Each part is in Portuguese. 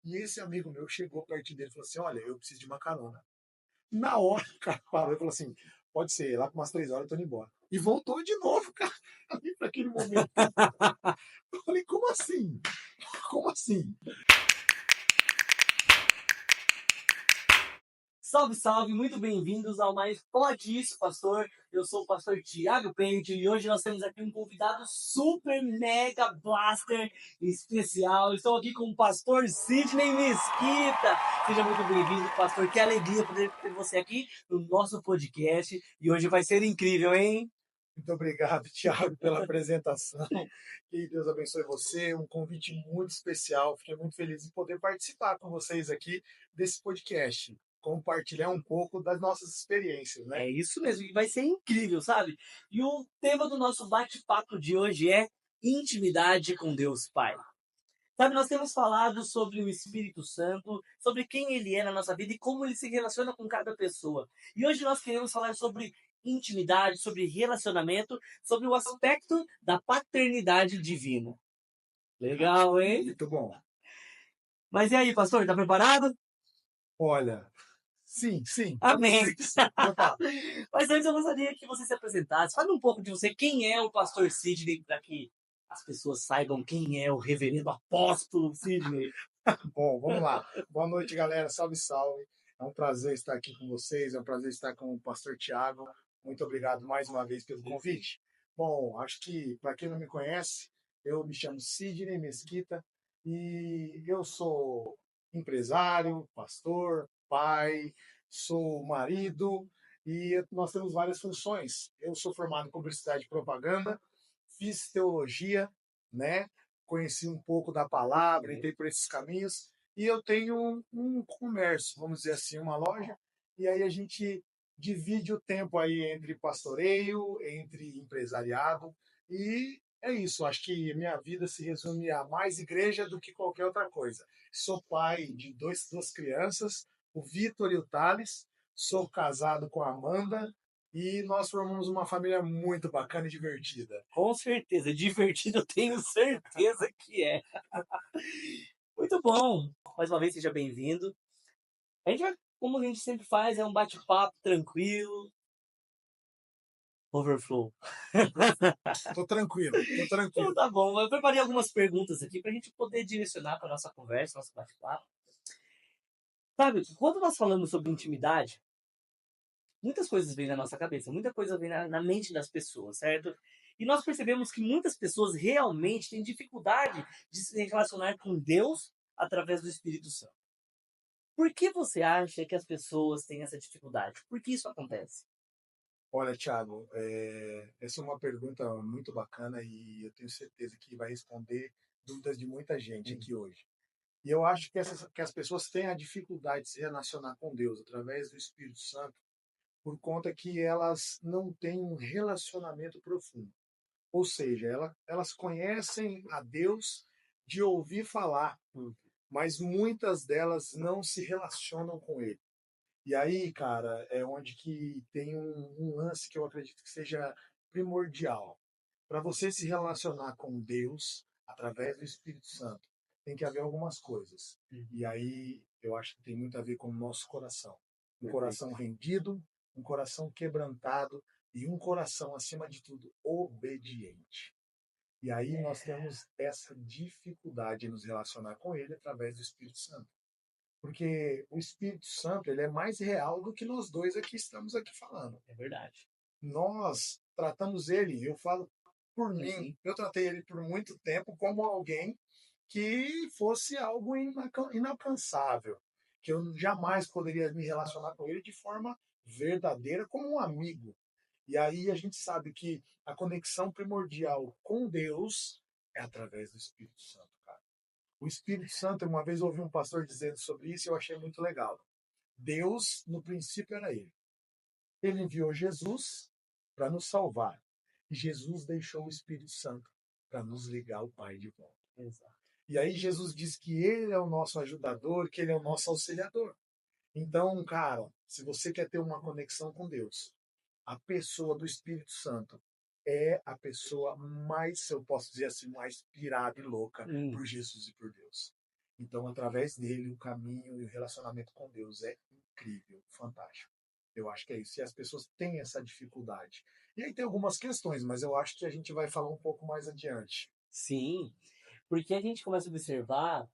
E esse amigo meu chegou perto dele e falou assim: Olha, eu preciso de uma carona. Na hora, o cara parou e falou assim: Pode ser, lá por umas 3 horas eu tô indo embora. E voltou de novo, cara, ali para aquele momento. Eu falei: Como assim? Como assim? Salve, salve, muito bem-vindos ao mais Pode Isso, Pastor. Eu sou o pastor Tiago Pente e hoje nós temos aqui um convidado super mega blaster especial. Estou aqui com o pastor Sidney Mesquita. Seja muito bem-vindo, pastor. Que alegria poder ter você aqui no nosso podcast e hoje vai ser incrível, hein? Muito obrigado, Thiago, pela apresentação. Que Deus abençoe você. Um convite muito especial. Fiquei muito feliz em poder participar com vocês aqui desse podcast, compartilhar um pouco das nossas experiências, né? É isso mesmo, e vai ser incrível, sabe? E o tema do nosso bate-papo de hoje é intimidade com Deus Pai. Sabe, nós temos falado sobre o Espírito Santo, sobre quem ele é na nossa vida e como ele se relaciona com cada pessoa. E hoje nós queremos falar sobre intimidade, sobre relacionamento, sobre o aspecto da paternidade divina. Legal, hein? Muito bom. Mas e aí, pastor, tá preparado? Olha, sim, Amém. sei que sim. Prepara. Mas antes eu gostaria que você se apresentasse. Fale um pouco de você. Quem é o pastor Sidney, para que as pessoas saibam quem é o reverendo apóstolo Sidney. Bom, vamos lá. Boa noite, galera. Salve, salve. É um prazer estar aqui com vocês. É um prazer estar com o pastor Tiago. Muito obrigado mais uma vez pelo convite. Bom, acho que para quem não me conhece, eu me chamo Sidney Mesquita e eu sou empresário, pastor, pai, sou marido e nós temos várias funções. Eu sou formado em publicidade e propaganda, fiz teologia, né? Conheci um pouco da palavra, entrei por esses caminhos, e eu tenho um comércio, vamos dizer assim, uma loja, e aí a gente divide o tempo aí entre pastoreio, entre empresariado, e é isso. Acho que minha vida se resume a mais igreja do que qualquer outra coisa. Sou pai de duas crianças, o Vitor e o Thales, sou casado com a Amanda, e nós formamos uma família muito bacana e divertida. Com certeza, divertido eu tenho certeza que é. Muito bom. Mais uma vez, seja bem-vindo. A gente vai, como a gente sempre faz, é um bate-papo tranquilo. Overflow. Tô tranquilo, tô Então tranquilo. tá bom, eu preparei algumas perguntas aqui para a gente poder direcionar para nossa conversa, nosso bate-papo. Sabe, quando nós falamos sobre intimidade, muitas coisas vêm na nossa cabeça, muita coisa vem na mente das pessoas, certo? E nós percebemos que muitas pessoas realmente têm dificuldade de se relacionar com Deus através do Espírito Santo. Por que você acha que as pessoas têm essa dificuldade? Por que isso acontece? Olha, Thiago, essa é uma pergunta muito bacana e eu tenho certeza que vai responder dúvidas de muita gente aqui hoje. E eu acho que as pessoas têm a dificuldade de se relacionar com Deus através do Espírito Santo por conta que elas não têm um relacionamento profundo. Ou seja, elas conhecem a Deus de ouvir falar, mas muitas delas não se relacionam com Ele. E aí, cara, é onde que tem um lance que eu acredito que seja primordial. Para você se relacionar com Deus através do Espírito Santo, tem que haver algumas coisas. E aí eu acho que tem muito a ver com o nosso coração. Um coração rendido, um coração quebrantado e um coração, acima de tudo, obediente. E aí nós temos essa dificuldade de nos relacionar com Ele através do Espírito Santo. Porque o Espírito Santo ele é mais real do que nós dois aqui estamos aqui falando. É verdade. Nós tratamos ele, eu falo por mim, eu tratei ele por muito tempo como alguém que fosse algo inalcançável, que eu jamais poderia me relacionar com ele de forma verdadeira como um amigo. E aí a gente sabe que a conexão primordial com Deus é através do Espírito Santo, cara. O Espírito Santo, uma vez eu ouvi um pastor dizendo sobre isso e eu achei muito legal. Deus, no princípio, era Ele. Ele enviou Jesus para nos salvar. E Jesus deixou o Espírito Santo para nos ligar ao Pai de volta. Exato. E aí Jesus diz que Ele é o nosso ajudador, que Ele é o nosso auxiliador. Então, cara, se você quer ter uma conexão com Deus, a pessoa do Espírito Santo é a pessoa mais, se eu posso dizer assim, mais pirada e louca por Jesus e por Deus. Então, através dele, o caminho e o relacionamento com Deus é incrível, fantástico. Eu acho que é isso. E as pessoas têm essa dificuldade. E aí tem algumas questões, mas eu acho que a gente vai falar um pouco mais adiante. Sim, porque a gente começa a observar,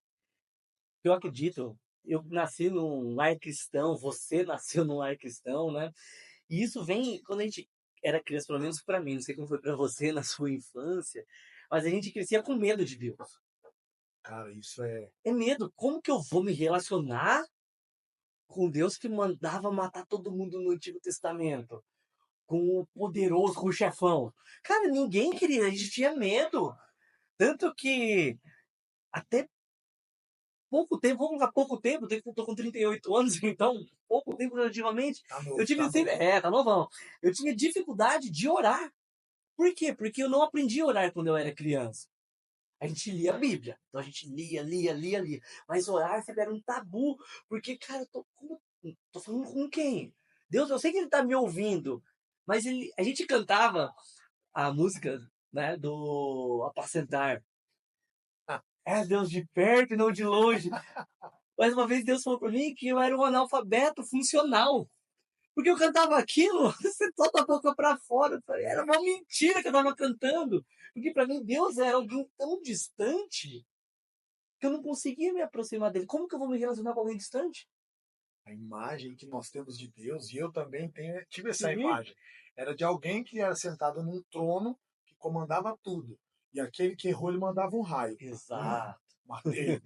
eu acredito, eu nasci num lar cristão, você nasceu num lar cristão, né? E isso vem quando a gente era criança, pelo menos para mim, não sei como foi para você na sua infância, mas a gente crescia com medo de Deus. Cara, isso é. É medo, como que eu vou me relacionar com Deus que mandava matar todo mundo no Antigo Testamento? Com o poderoso, com o chefão. Cara, ninguém queria, a gente tinha medo. Tanto que até pouco tempo, vamos lá, pouco tempo, eu tô com 38 anos, então, pouco tempo relativamente, Tá eu novo, tive tá sempre, novo. tá novão, eu tinha dificuldade de orar. Por quê? Porque eu não aprendi a orar quando eu era criança. A gente lia a Bíblia, então a gente lia. Mas orar sempre era um tabu, porque, cara, tô falando com quem? Deus, eu sei que ele tá me ouvindo, mas a gente cantava a música, né, do Apacentar. É Deus de perto e não de longe. Mais uma vez Deus falou para mim que eu era um analfabeto funcional. Porque eu cantava aquilo, você solta a boca para fora. Era uma mentira que eu estava cantando. Porque para mim Deus era alguém tão distante que eu não conseguia me aproximar dele. Como que eu vou me relacionar com alguém distante? A imagem que nós temos de Deus, e eu também tive essa Sim. imagem, era de alguém que era sentado num trono que comandava tudo. E aquele que errou, ele mandava um raio. Exato. Matei.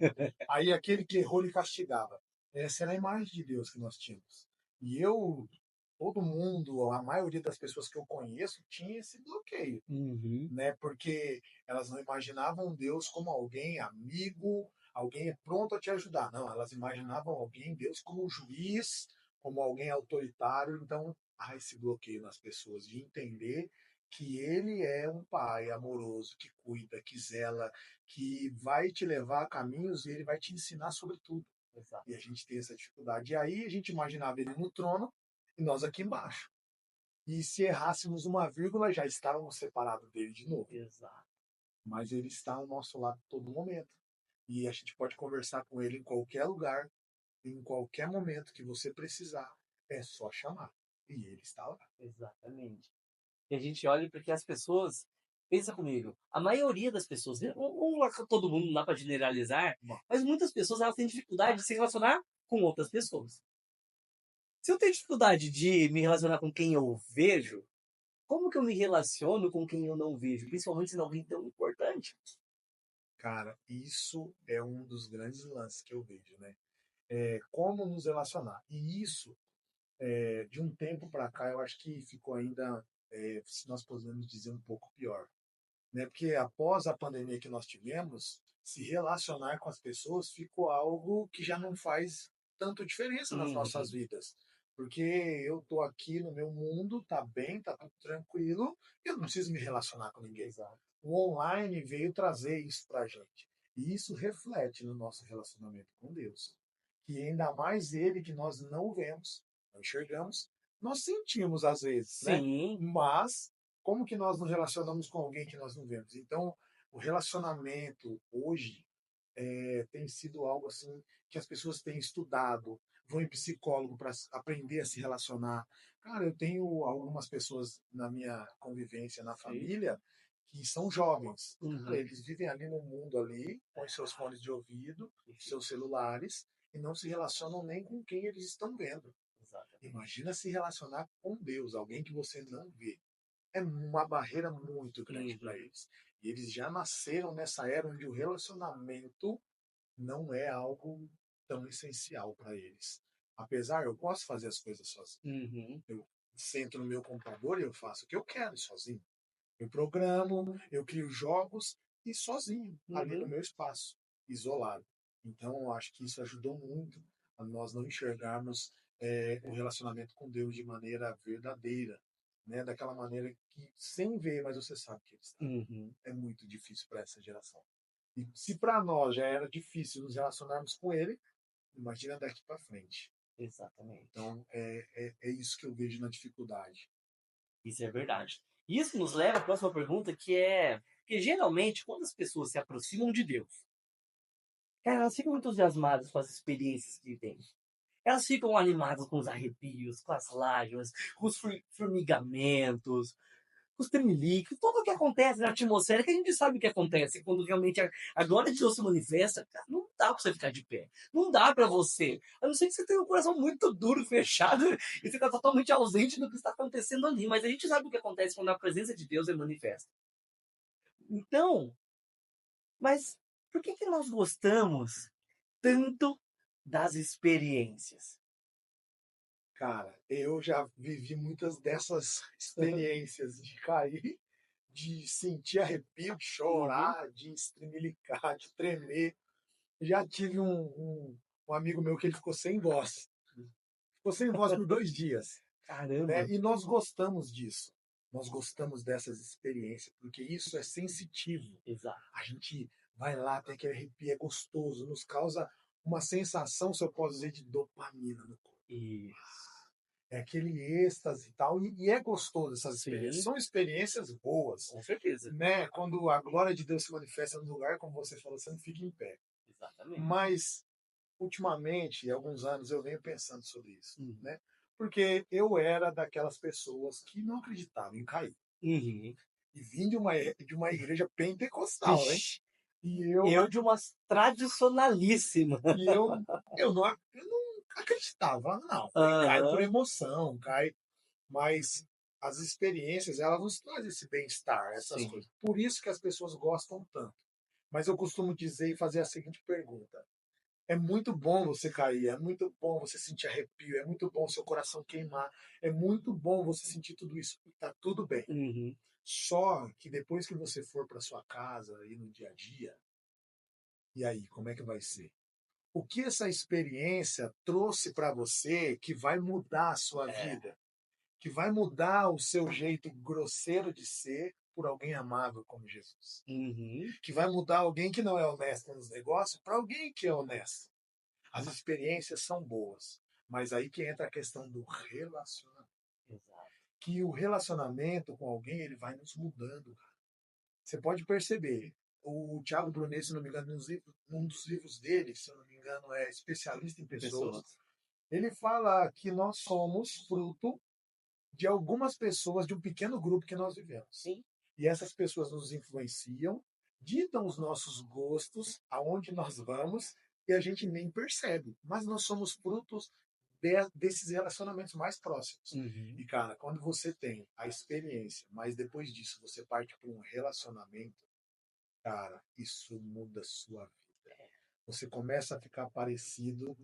Aí aquele que errou, ele castigava. Essa era a imagem de Deus que nós tínhamos. E eu, todo mundo, a maioria das pessoas que eu conheço, tinha esse bloqueio, Uhum. né? Porque elas não imaginavam Deus como alguém amigo, alguém pronto a te ajudar. Não, elas imaginavam alguém, Deus como um juiz, como alguém autoritário. Então, há esse bloqueio nas pessoas de entender que ele é um pai amoroso, que cuida, que zela, que vai te levar a caminhos e ele vai te ensinar sobre tudo. Exato. E a gente tem essa dificuldade. E aí a gente imaginava ele no trono e nós aqui embaixo. E se errássemos uma vírgula, já estávamos separados dele de novo. Exato. Mas ele está ao nosso lado todo momento. E a gente pode conversar com ele em qualquer lugar, em qualquer momento que você precisar. É só chamar. E ele está lá. Exatamente. E a gente olha porque as pessoas, pensa comigo, a maioria das pessoas, né, não é todo mundo, não dá para generalizar, Bom, mas muitas pessoas elas têm dificuldade de se relacionar com outras pessoas. Se eu tenho dificuldade de me relacionar com quem eu vejo, como que eu me relaciono com quem eu não vejo? Principalmente se não alguém tão importante. cara, isso é um dos grandes lances que eu vejo, né? É como nos relacionar. E isso, de um tempo para cá, eu acho que ficou ainda, se nós podemos dizer, um pouco pior, né? Porque após a pandemia que nós tivemos, se relacionar com as pessoas ficou algo que já não faz tanto diferença nas nossas Uhum. vidas. Porque eu tô aqui no meu mundo, tá bem, tá tudo tranquilo, eu não preciso me relacionar com ninguém. Exato. O online veio trazer isso pra gente. E isso reflete no nosso relacionamento com Deus. Que ainda mais ele que nós não vemos, não enxergamos, nós sentimos às vezes, né? Sim. Mas como que nós nos relacionamos com alguém que nós não vemos? Então, o relacionamento hoje tem sido algo assim que as pessoas têm estudado, vão em psicólogo para aprender a se relacionar. Cara, eu tenho algumas pessoas na minha convivência, na Sim. família, que são jovens. Cara, Uhum. eles vivem ali no mundo ali, com os seus fones de ouvido, seus celulares, e não se relacionam nem com quem eles estão vendo. Exatamente. Imagina se relacionar com Deus, alguém que você não vê. É uma barreira muito grande para Uhum. eles. E eles já nasceram nessa era onde o relacionamento não é algo tão essencial para eles. Apesar, eu posso fazer as coisas sozinho. Uhum. Eu sento no meu computador e eu faço o que eu quero sozinho. Eu programo, eu crio jogos e sozinho, ali no Uhum. meu espaço, isolado. Então, eu acho que isso ajudou muito a nós não enxergarmos o relacionamento com Deus de maneira verdadeira, né? Daquela maneira que, sem ver, mas você sabe que Ele está. Uhum. É muito difícil para essa geração. E se para nós já era difícil nos relacionarmos com Ele, imagina daqui para frente. Exatamente. Então, é isso que eu vejo na dificuldade. Isso é verdade. Isso nos leva à próxima pergunta, que é: porque geralmente, quando as pessoas se aproximam de Deus, Cara, elas ficam entusiasmadas com as experiências que têm. Elas ficam animadas com os arrepios, com as lágrimas, com os formigamentos, com os tremeliques, tudo o que acontece na atmosfera, que a gente sabe o que acontece quando realmente a glória de Deus se manifesta. Cara, não dá pra você ficar de pé. Não dá pra você. A não ser que você tenha um coração muito duro, fechado, e fica totalmente ausente do que está acontecendo ali. Mas a gente sabe o que acontece quando a presença de Deus é manifesta. Então, mas por que nós gostamos tanto das experiências? Cara, eu já vivi muitas dessas experiências de cair, de sentir arrepio, de Uhum. chorar, de estremelicar, de tremer. Já tive um amigo meu que ele ficou sem voz. Ficou sem voz por 2 dias. Né? Caramba. E nós gostamos disso. Nós gostamos dessas experiências, porque isso é sensitivo. Exato. A gente vai lá, tem aquele arrepio, é gostoso, nos causa uma sensação, se eu posso dizer, de dopamina no corpo. Isso. É aquele êxtase e tal, e é gostoso essas experiências. Sim, São experiências boas, com certeza. né? Quando a glória de Deus se manifesta no lugar, como você falou, você não fica em pé. Exatamente. Mas, ultimamente, há alguns anos, eu venho pensando sobre isso, Uhum. né? Porque eu era daquelas pessoas que não acreditavam em cair. Uhum. E vim de uma igreja pentecostal, hein? Vixe, E eu, eu de umas tradicionalíssima. e eu, eu não acreditava, não. Falei, cai por Aham. emoção, cai. Mas as experiências, elas nos trazem esse bem-estar, essas Sim. coisas. Por isso que as pessoas gostam tanto. Mas eu costumo dizer e fazer a seguinte pergunta: é muito bom você cair, é muito bom você sentir arrepio, é muito bom seu coração queimar, é muito bom você sentir tudo isso. E tá tudo bem. Uhum. Só que depois que você for para sua casa e no dia a dia, e aí, como é que vai ser? O que essa experiência trouxe para você que vai mudar a sua É. vida? Que vai mudar o seu jeito grosseiro de ser por alguém amável como Jesus? Uhum. Que vai mudar alguém que não é honesto nos negócios para alguém que é honesto? As experiências são boas, mas aí que entra a questão do relacionamento. Exato. Que o relacionamento com alguém ele vai nos mudando. Você pode perceber. O Thiago Brunet, se não me engano, num dos livros dele, se eu não me engano, é especialista em pessoas. Pessoas. Ele fala que nós somos fruto de algumas pessoas, de um pequeno grupo que nós vivemos. Sim. E essas pessoas nos influenciam, ditam os nossos gostos, aonde nós vamos, e a gente nem percebe. Mas nós somos frutos desses relacionamentos mais próximos. Uhum. E, cara, quando você tem a experiência, mas depois disso você parte para um relacionamento, cara, isso muda a sua vida. Você começa a ficar parecido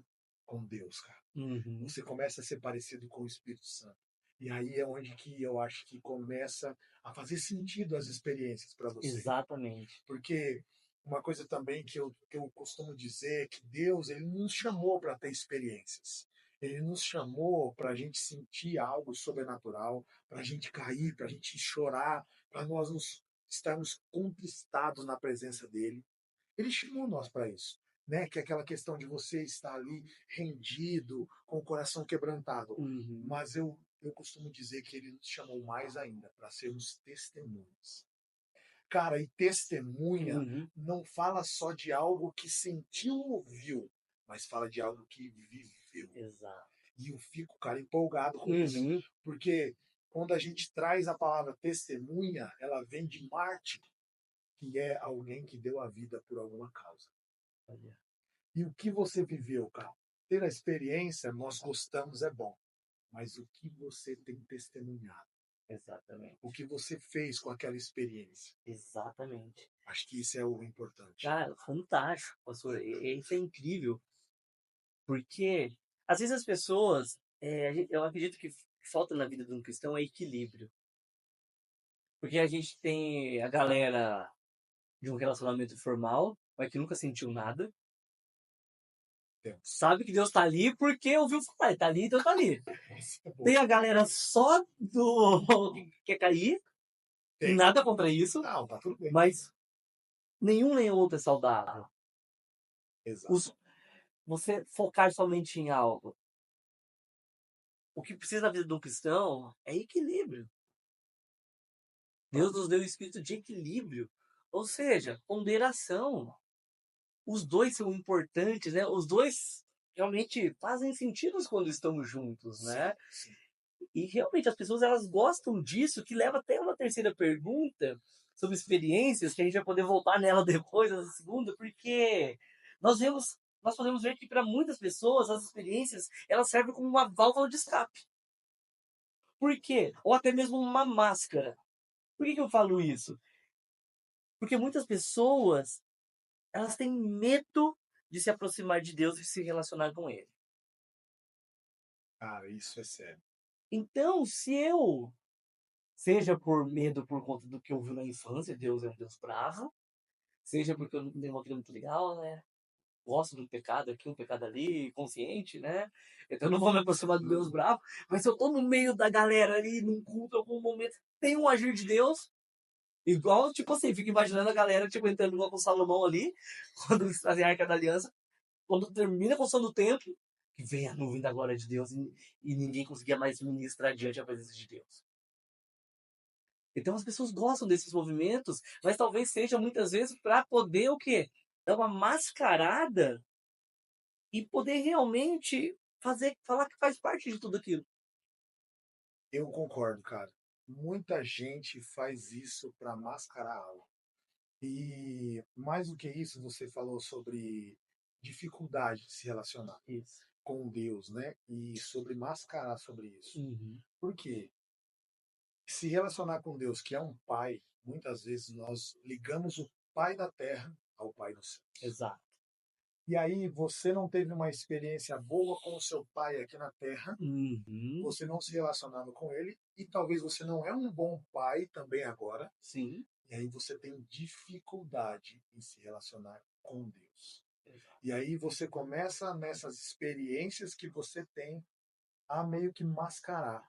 com Deus, cara. Uhum. Você começa a ser parecido com o Espírito Santo. E aí é onde que eu acho que começa a fazer sentido as experiências para você. Exatamente. Porque uma coisa também que eu costumo dizer é que Deus ele nos chamou para ter experiências. Ele nos chamou para a gente sentir algo sobrenatural, para a gente cair, para a gente chorar, para nós estarmos conquistados na presença dele. Ele chamou nós para isso, né? Que é aquela questão de você estar ali rendido, com o coração quebrantado. Uhum. Mas eu costumo dizer que ele nos chamou mais ainda para sermos testemunhas. Cara, e testemunha Uhum. não fala só de algo que sentiu ou ouviu, mas fala de algo que viveu. Exato. E eu fico, cara, empolgado com isso. Uhum. Porque quando a gente traz a palavra testemunha, ela vem de mártir, que é alguém que deu a vida por alguma causa. Olha. E o que você viveu, cara? Ter a experiência, nós gostamos, é bom. Mas o que você tem testemunhado? O Exatamente. que você fez com aquela experiência? Exatamente. Acho que isso é o importante. Cara, fantástico, pastor. Isso é incrível. Porque às vezes as pessoas, eu acredito que falta na vida de um cristão é equilíbrio. Porque a gente tem a galera de um relacionamento formal, mas que nunca sentiu nada. Temos. Sabe que Deus tá ali porque ouviu falar, tá ali, então tá ali. Isso é bom. Tem a galera só do que quer cair, e Tem. nada contra isso, Não, tá tudo bem. mas nenhum nem outro é saudável. Exato. Os, você focar somente em algo. O que precisa na vida de um cristão é equilíbrio. Deus nos deu o espírito de equilíbrio, ou seja, ponderação. os dois são importantes, né? Os dois realmente fazem sentido quando estão juntos, Sim, né? sim. E realmente as pessoas elas gostam disso, que leva até uma terceira pergunta sobre experiências, que a gente vai poder voltar nela depois, essa segunda, porque nós podemos ver que para muitas pessoas as experiências elas servem como uma válvula de escape. Por quê? Ou até mesmo uma máscara. Por que eu falo isso? Porque muitas pessoas elas têm medo de se aproximar de Deus e se relacionar com Ele. Cara, isso é sério. Então, se eu, seja por medo por conta do que eu vi na infância, Deus é um Deus bravo, seja porque eu não tenho uma vida muito legal, né? Gosto de um pecado aqui, um pecado ali, consciente, né? Então eu não vou me aproximar do Deus bravo, mas se eu tô no meio da galera ali, num culto, em algum momento, tem um agir de Deus, igual, tipo assim, fico imaginando a galera, tipo, entrando igual com Salomão ali, quando eles trazem a Arca da Aliança, quando termina a construção do templo, que vem a nuvem da glória de Deus e ninguém conseguia mais ministrar diante da presença de Deus. Então as pessoas gostam desses movimentos, mas talvez seja muitas vezes para poder o quê? Dar uma mascarada e poder realmente falar que faz parte de tudo aquilo. Eu concordo, cara. Muita gente faz isso para mascarar algo. E mais do que isso, você falou sobre dificuldade de se relacionar Isso. com Deus, né? E sobre mascarar sobre isso. Uhum. Por quê? Se relacionar com Deus, que é um pai, muitas vezes nós ligamos o pai da terra ao pai do céu. Exato. E aí você não teve uma experiência boa com o seu pai aqui na terra, Uhum. você não se relacionava com ele e talvez você não é um bom pai também agora, Sim. e aí você tem dificuldade em se relacionar com Deus. Exato. E aí você começa nessas experiências que você tem a meio que mascarar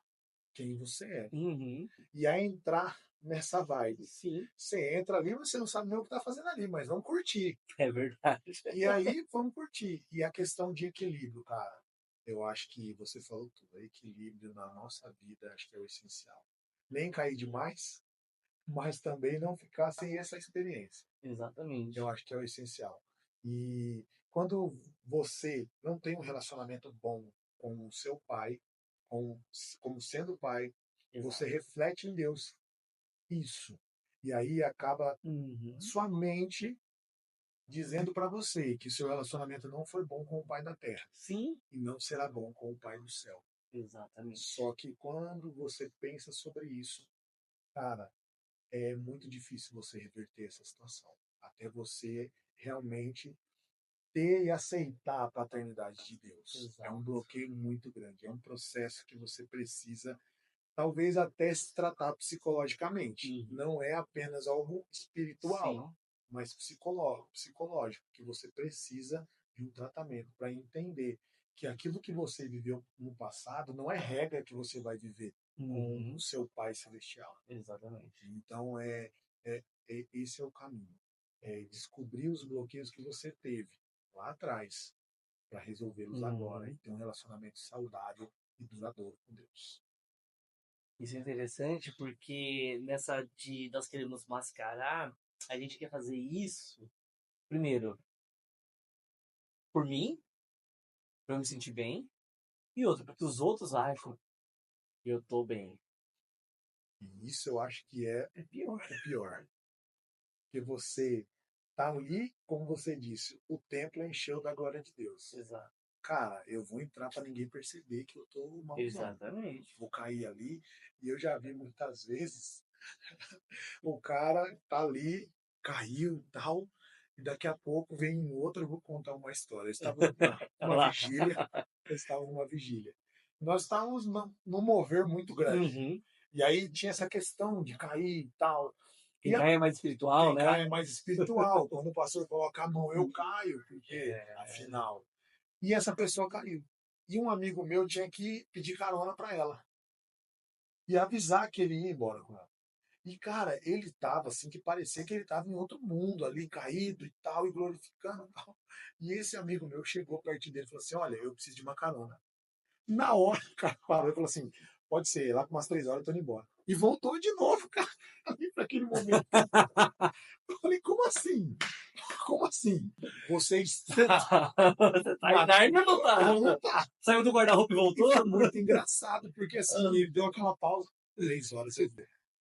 quem você é. Uhum. E a entrar nessa vibe. Sim. Você entra ali, você não sabe nem o que está fazendo ali, mas vamos curtir. É verdade. E aí vamos curtir. E a questão de equilíbrio, cara, eu acho que você falou tudo. Equilíbrio na nossa vida acho que é o essencial. Nem cair demais, mas também não ficar sem essa experiência. Exatamente. Eu acho que é o essencial. E quando você não tem um relacionamento bom com o seu pai, como sendo pai, você Exato. reflete em Deus isso. E aí acaba Uhum. sua mente dizendo para você que seu relacionamento não foi bom com o pai da terra Sim. e não será bom com o pai do céu. Exatamente. Só que quando você pensa sobre isso, cara, é muito difícil você reverter essa situação. Até você realmente ter e aceitar a paternidade de Deus. É um Exato. bloqueio muito grande, é um processo que você precisa, talvez até se tratar psicologicamente. Uhum. Não é apenas algo espiritual, Sim. mas psicológico, que você precisa de um tratamento para entender que aquilo que você viveu no passado não é regra que você vai viver com o Uhum. seu Pai Celestial. Exatamente. Então, esse é o caminho. É descobrir os bloqueios que você teve lá atrás para resolvê-los agora e Uhum. ter um relacionamento saudável e duradouro com Deus. Isso é interessante porque nessa de nós queremos mascarar, a gente quer fazer isso, primeiro, por mim, pra eu me sentir bem, e outro, porque os outros acham que eu tô bem. E isso eu acho que é É pior. o pior. Porque você tá ali, como você disse, o templo encheu da glória de Deus. Exato. Cara, eu vou entrar para ninguém perceber que eu tô malzão. Exatamente. Vou cair ali. E eu já vi muitas vezes o cara tá ali, caiu e tal, e daqui a pouco vem um outro, eu vou contar uma história. Eu estava numa Lá. vigília, eu estava numa vigília. Nós estávamos num mover muito grande. Uhum. E aí tinha essa questão de cair e tal. Quem E cai é mais espiritual, quem né? cai é mais espiritual. Quando o pastor coloca a mão, eu caio, porque É, afinal. E essa pessoa caiu. E um amigo meu tinha que pedir carona para ela e avisar que ele ia embora com ela. E, cara, ele tava assim, que parecia que ele tava em outro mundo ali, caído e tal, e glorificando e tal. E esse amigo meu chegou perto dele e falou assim: Olha, eu preciso de uma carona. Na hora, o cara parou e falou assim: pode ser, lá por umas 3 horas eu tô indo embora. E voltou de novo, cara, ali para aquele momento. Eu falei, como assim? Como assim? Você Você está tá, você tá em Nárnia ou não tá? ou não tá? Saiu do guarda-roupa e E voltou? foi muito engraçado, porque assim, ele deu aquela pausa, 3 horas.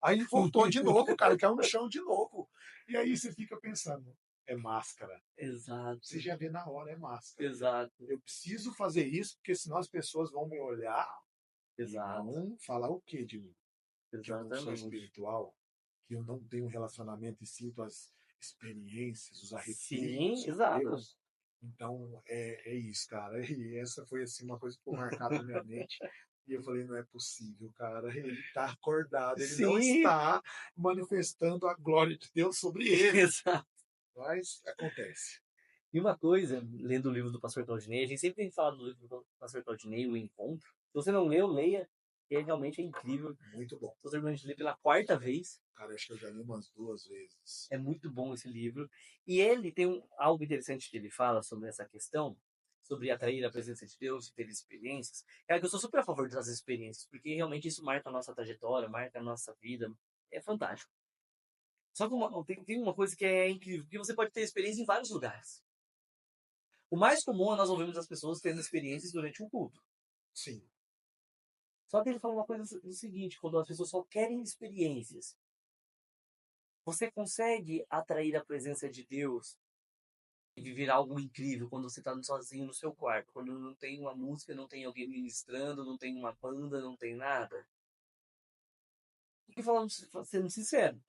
Aí ele voltou de novo, cara, caiu no chão de novo. E aí você fica pensando, é máscara. Você Exato, já vê na hora, é máscara. exato, Eu preciso fazer isso, porque senão as pessoas vão me olhar e exato, vão falar o quê de mim? Que eu não sou exatamente. espiritual, que eu não tenho um relacionamento e sinto as experiências, os Sim, arrepios com exato. Deus. Então, é isso, cara. E essa foi, assim, uma coisa que ficou marcada na minha mente. E eu falei, não é possível, cara. Ele está acordado, ele não Sim, está manifestando a glória de Deus sobre ele. exato. Mas acontece. E uma coisa, lendo o livro do Pastor Claudinei, a gente sempre tem falado do livro do Pastor Claudinei, O Encontro. Se você não leu, leia, que realmente é incrível. Muito bom. Estou terminando de ler pela quarta vez. Cara, acho que eu já li umas 2 vezes. É muito bom esse livro. E ele tem algo interessante que ele fala sobre essa questão, sobre atrair a presença de Deus e ter experiências. É que eu sou super a favor das experiências, porque realmente isso marca a nossa trajetória, marca a nossa vida. É fantástico. Só que tem uma coisa que é incrível, porque você pode ter experiência em vários lugares. O mais comum é nós ouvimos as pessoas tendo experiências durante um culto. Sim. Só que ele fala uma coisa o seguinte, quando as pessoas só querem experiências, você consegue atrair a presença de Deus e viver algo incrível quando você está sozinho no seu quarto, quando não tem uma música, não tem alguém ministrando, não tem uma banda, não tem nada. Porque falando, sendo sincero,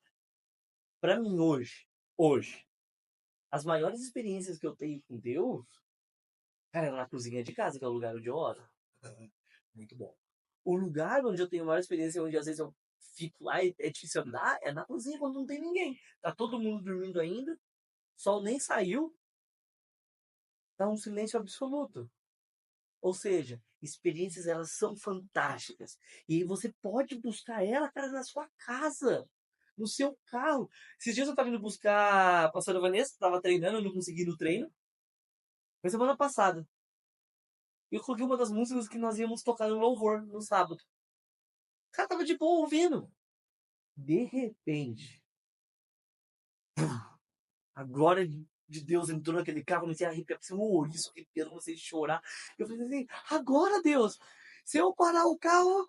para mim hoje, as maiores experiências que eu tenho com Deus, cara, é na cozinha de casa, que é o lugar onde eu oro. Muito bom. O lugar onde eu tenho a maior experiência, onde às vezes eu fico lá e é difícil andar, é na cozinha quando não tem ninguém. Tá todo mundo dormindo ainda, o sol nem saiu, tá um silêncio absoluto. Ou seja, experiências elas são fantásticas. E você pode buscar ela, cara, na sua casa, no seu carro. Esses dias eu tava indo buscar a pastora Vanessa, tava treinando, não consegui ir no treino. Foi semana passada. E eu coloquei uma das músicas que nós íamos tocar no louvor no sábado. O cara tava de boa ouvindo. De repente, a glória de Deus entrou naquele carro, comecei a arrepiar, comecei a ouriço arrepiando, comecei a chorar. Eu falei assim, agora Deus, se eu parar o carro,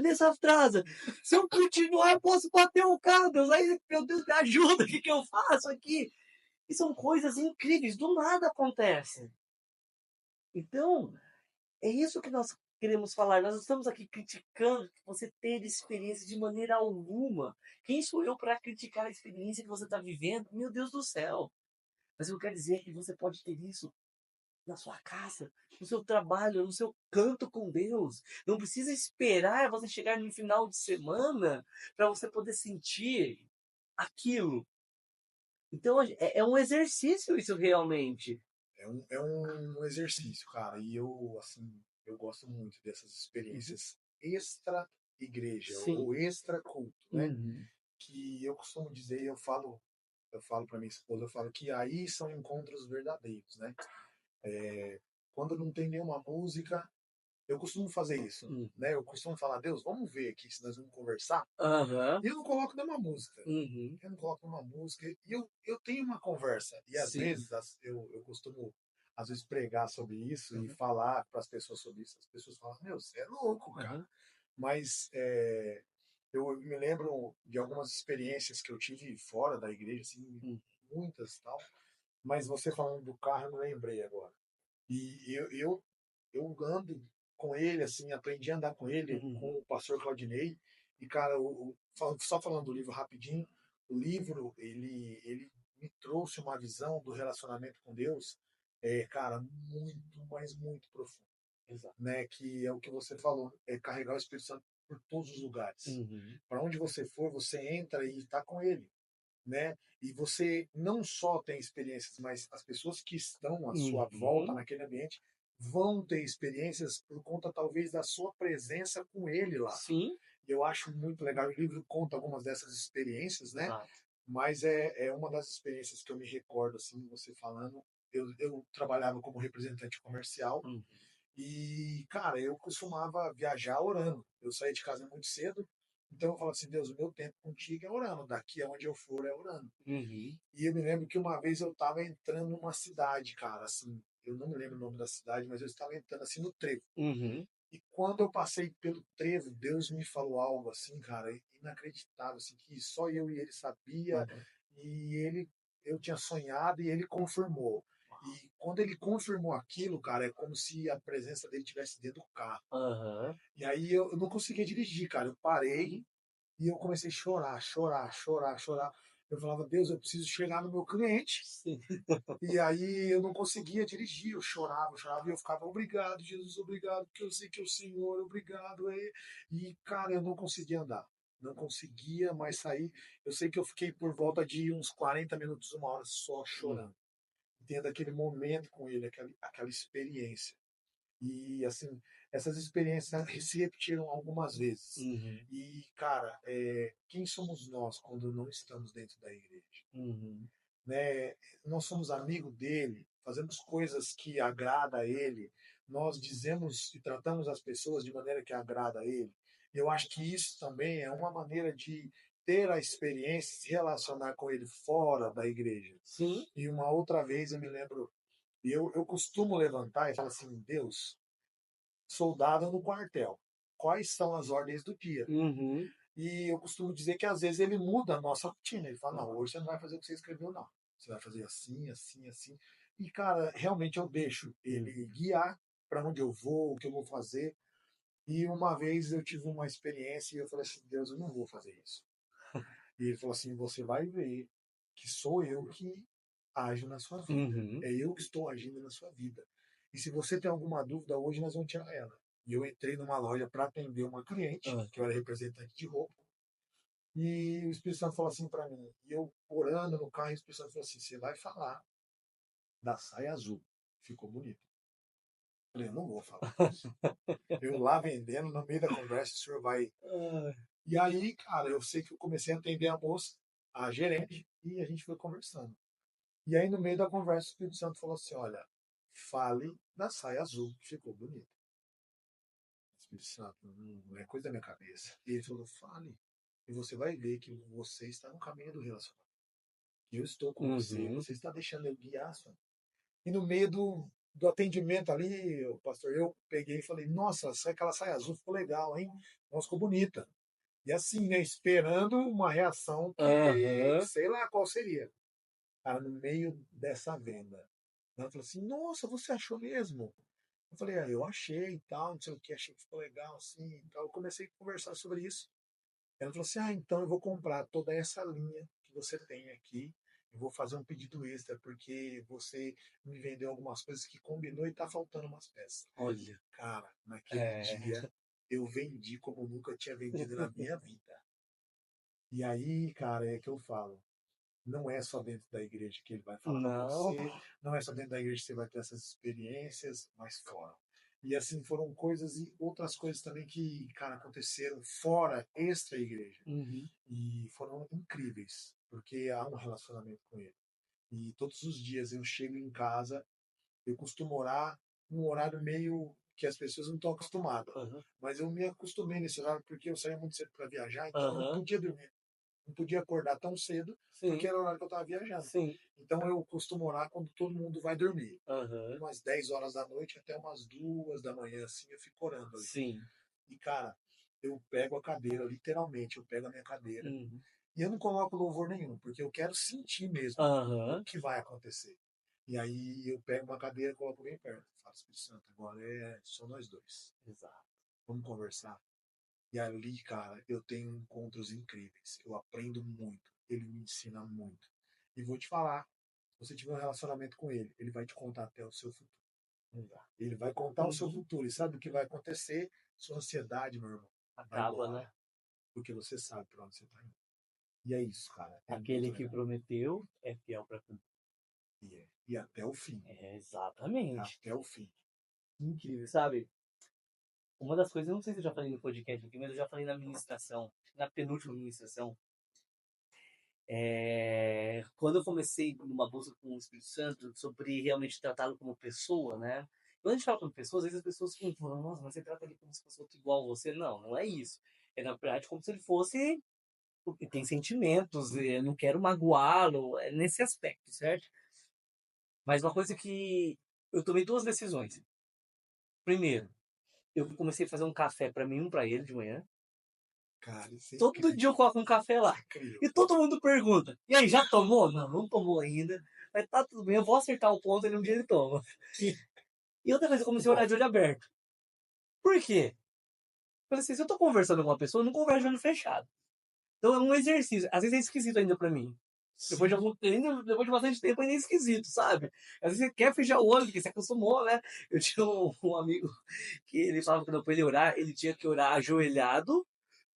nessa atrasa. Se eu continuar, eu posso bater o carro, Deus. Aí, meu Deus, me ajuda, o que, que eu faço aqui? E são coisas incríveis, do nada acontece. Então, é isso que nós queremos falar. Nós não estamos aqui criticando que você ter experiência de maneira alguma. Quem sou eu para criticar a experiência que você está vivendo? Meu Deus do céu. Mas eu quero dizer que você pode ter isso na sua casa, no seu trabalho, no seu canto com Deus. Não precisa esperar você chegar no final de semana para você poder sentir aquilo. Então é um exercício isso realmente. É um exercício, cara. E eu, assim, eu gosto muito dessas Uhum. experiências extra-igreja Sim. ou extra-culto, né? Uhum. Que eu costumo dizer, eu falo para minha esposa, eu falo que aí são encontros verdadeiros, né? Quando não tem nenhuma música, eu costumo fazer isso, Uhum. né? Eu costumo falar, Deus, vamos ver aqui se nós vamos conversar. Aham. E eu não coloco nenhuma música. Uhum. Eu não coloco uma música. E eu tenho uma conversa. E às Sim. vezes eu costumo, às vezes, pregar sobre isso e Uhum. falar para as pessoas sobre isso. As pessoas falam, meu, você é louco, cara. Uhum. Mas eu me lembro de algumas experiências que eu tive fora da igreja, assim, Uhum. muitas tal. Mas você falando do carro, eu não lembrei agora. E eu ando com ele, assim, aprendi a andar com ele, com Uhum. o pastor Claudinei. E, cara, só falando do livro rapidinho, o livro, ele me trouxe uma visão do relacionamento com Deus, cara, muito, mas muito profundo. Exato. Né? Que é o que você falou, é carregar o Espírito Santo por todos os lugares. Uhum. Para onde você for, você entra e está com ele, né? E você não só tem experiências, mas as pessoas que estão à sua volta Uhum. naquele ambiente vão ter experiências por conta talvez da sua presença com ele lá. Sim. E eu acho muito legal. O livro conta algumas dessas experiências, né? Exato. Mas é uma das experiências que eu me recordo, assim, você falando. Eu trabalhava como representante comercial Uhum. E, cara, eu costumava viajar orando. Eu saía de casa muito cedo, então eu falava assim, Deus, o meu tempo contigo é orando, daqui aonde eu for é orando. Uhum. E eu me lembro que uma vez eu estava entrando numa cidade, cara, assim, eu não me lembro o nome da cidade, mas eu estava entrando assim no trevo. Uhum. E quando eu passei pelo trevo, Deus me falou algo assim, cara, inacreditável, assim, que só eu e ele sabia, Uhum. e eu tinha sonhado e ele confirmou. E quando ele confirmou aquilo, cara, é como se a presença dele tivesse dentro do carro. Aham. E aí eu não conseguia dirigir, cara. Eu parei e eu comecei a chorar, chorar, chorar, chorar. Eu falava, Deus, eu preciso chegar no meu cliente. Sim. E aí eu não conseguia dirigir, eu chorava e eu ficava, obrigado, Jesus, obrigado, porque eu sei que é o Senhor, obrigado. E, cara, eu não conseguia andar, não conseguia mais sair. Eu sei que eu fiquei por volta de uns 40 minutos, uma hora só Uhum. chorando, tendo aquele momento com ele, aquela experiência. E, assim, essas experiências se repetiram algumas vezes. Uhum. E, cara, quem somos nós quando não estamos dentro da igreja? Uhum. Né? Nós somos amigo dele, fazemos coisas que agrada a ele, nós dizemos e tratamos as pessoas de maneira que agrada a ele. Eu acho que isso também é uma maneira de ter a experiência, se relacionar com ele fora da igreja. Sim. E uma outra vez eu me lembro, eu costumo levantar e falar assim, Deus, soldado no quartel, quais são as ordens do dia? Uhum. E eu costumo dizer que às vezes ele muda a nossa rotina. Ele fala, não, hoje você não vai fazer o que você escreveu, não. Você vai fazer assim, assim, assim. E, cara, realmente eu deixo ele Uhum. guiar para onde eu vou, o que eu vou fazer. E uma vez eu tive uma experiência e eu falei assim, Deus, eu não vou fazer isso. E ele falou assim, você vai ver que sou eu que ajo na sua vida. Uhum. É eu que estou agindo na sua vida. E se você tem alguma dúvida, hoje nós vamos tirar ela. E eu entrei numa loja para atender uma cliente, Ah. que eu era representante de roupa. E o Espírito Santo falou assim para mim, e eu orando no carro, e o Espírito Santo falou assim: você vai falar da saia azul. Ficou bonito. Eu falei, eu não vou falar disso. Eu lá vendendo, no meio da conversa, o senhor vai. Ah. E aí, cara, eu sei que eu comecei a atender a moça, a gerente, e a gente foi conversando. E aí, no meio da conversa, o Espírito Santo falou assim: olha, fale da saia azul, que ficou bonito. O Espírito Santo, não é coisa da minha cabeça. E ele falou: fale. E você vai ver que você está no caminho do relacionamento. Eu estou com você, Uhum. você está deixando eu guiar, senhor. E no meio do atendimento ali, o pastor, eu peguei e falei, nossa, aquela saia azul ficou legal, hein? Nossa, ficou bonita. E assim, né, esperando uma reação que Aham. sei lá qual seria. Cara, no meio dessa venda, ela falou assim, nossa, você achou mesmo? Eu falei, eu achei e tal, não sei o que, achei que ficou legal, assim, e tal. Eu comecei a conversar sobre isso. Ela falou assim: então eu vou comprar toda essa linha que você tem aqui. Eu vou fazer um pedido extra, porque você me vendeu algumas coisas que combinou e tá faltando umas peças. Olha. Cara, naquele É. dia eu vendi como nunca tinha vendido na minha vida. E aí, cara, é que eu falo. Não é só dentro da igreja que ele vai falar com Não. você, não é só dentro da igreja que você vai ter essas experiências, mas fora. E assim foram coisas e outras coisas também que, cara, aconteceram fora, extra igreja. Uhum. E foram incríveis, porque há um relacionamento com ele. E todos os dias eu chego em casa, eu costumo orar num horário meio que as pessoas não estão acostumadas. Aham. Mas eu me acostumei nesse horário porque eu saía muito cedo para viajar, então eu não Aham. podia dormir, não podia acordar tão cedo, porque Sim. era o horário que eu estava viajando. Sim. Então eu costumo orar quando todo mundo vai dormir. Aham. Umas 10 horas da noite até umas 2 da manhã, assim, eu fico orando ali. Sim. E, cara, eu pego a cadeira, literalmente, eu pego a minha cadeira Uhum. e eu não coloco louvor nenhum, porque eu quero sentir mesmo o Aham. que vai acontecer. E aí eu pego uma cadeira e coloco bem perto. Falo, Espírito Santo, agora é só nós dois. Exato. Vamos conversar. E ali, cara, eu tenho encontros incríveis. Eu aprendo muito. Ele me ensina muito. E vou te falar, se você tiver um relacionamento com ele, ele vai te contar até o seu futuro. Exato. Ele vai contar o seu Uhum. futuro. E sabe o que vai acontecer? Sua ansiedade, meu irmão, vai Acaba, embora. né? Porque você sabe para onde você está indo. E é isso, cara. É Aquele muito que legal. prometeu é fiel para cumprir. E até o fim. É, exatamente. Até o fim. Incrível, sabe? Uma das coisas, eu não sei se eu já falei no podcast aqui, mas eu já falei na ministração, na penúltima ministração. Quando eu comecei numa busca com o Espírito Santo sobre realmente tratá-lo como pessoa, né? Quando a gente fala com pessoas, às vezes as pessoas ficam falando, nossa, mas você trata ele como se fosse outro igual a você. Não, não é isso. É, na verdade, como se ele fosse, porque tem sentimentos, eu não quero magoá-lo, é nesse aspecto, certo? Mas uma coisa que eu tomei duas decisões. Primeiro, eu comecei a fazer um café para mim, um para ele de manhã. Cara, isso é Todo dia eu coloco um café lá. incrível. E todo mundo pergunta: e aí, já tomou? Não, não tomou ainda. Mas tá tudo bem, eu vou acertar o ponto e um dia ele toma. E outra coisa, eu comecei a olhar de olho aberto. Por quê? Falei assim, se eu tô conversando com uma pessoa, eu não converso de olho fechado. Então é um exercício. Às vezes é esquisito ainda pra mim. Depois de, Sim. algum, ainda, depois de bastante tempo ainda é esquisito, sabe? Às vezes você quer fechar o olho, porque você acostumou, né? Eu tinha um amigo que ele falava que quando pra ele orar, ele tinha que orar ajoelhado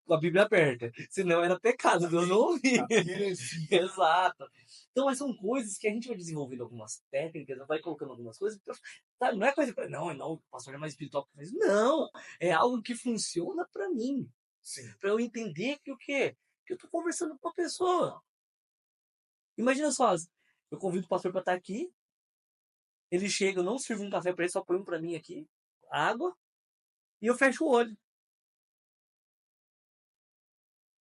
com a Bíblia aberta. Senão era pecado, Deus não ouvia. Heresia. Exato. Então, mas são coisas que a gente vai desenvolvendo algumas técnicas, vai colocando algumas coisas. Sabe? Não é coisa para não, não, o pastor é mais espiritual que faz. Não, é algo que funciona para mim. Sim. Para eu entender que o quê? Que eu tô conversando com a pessoa. Imagina só, eu convido o pastor para estar aqui, ele chega, eu não sirvo um café para ele, só põe um para mim aqui, água, e eu fecho o olho.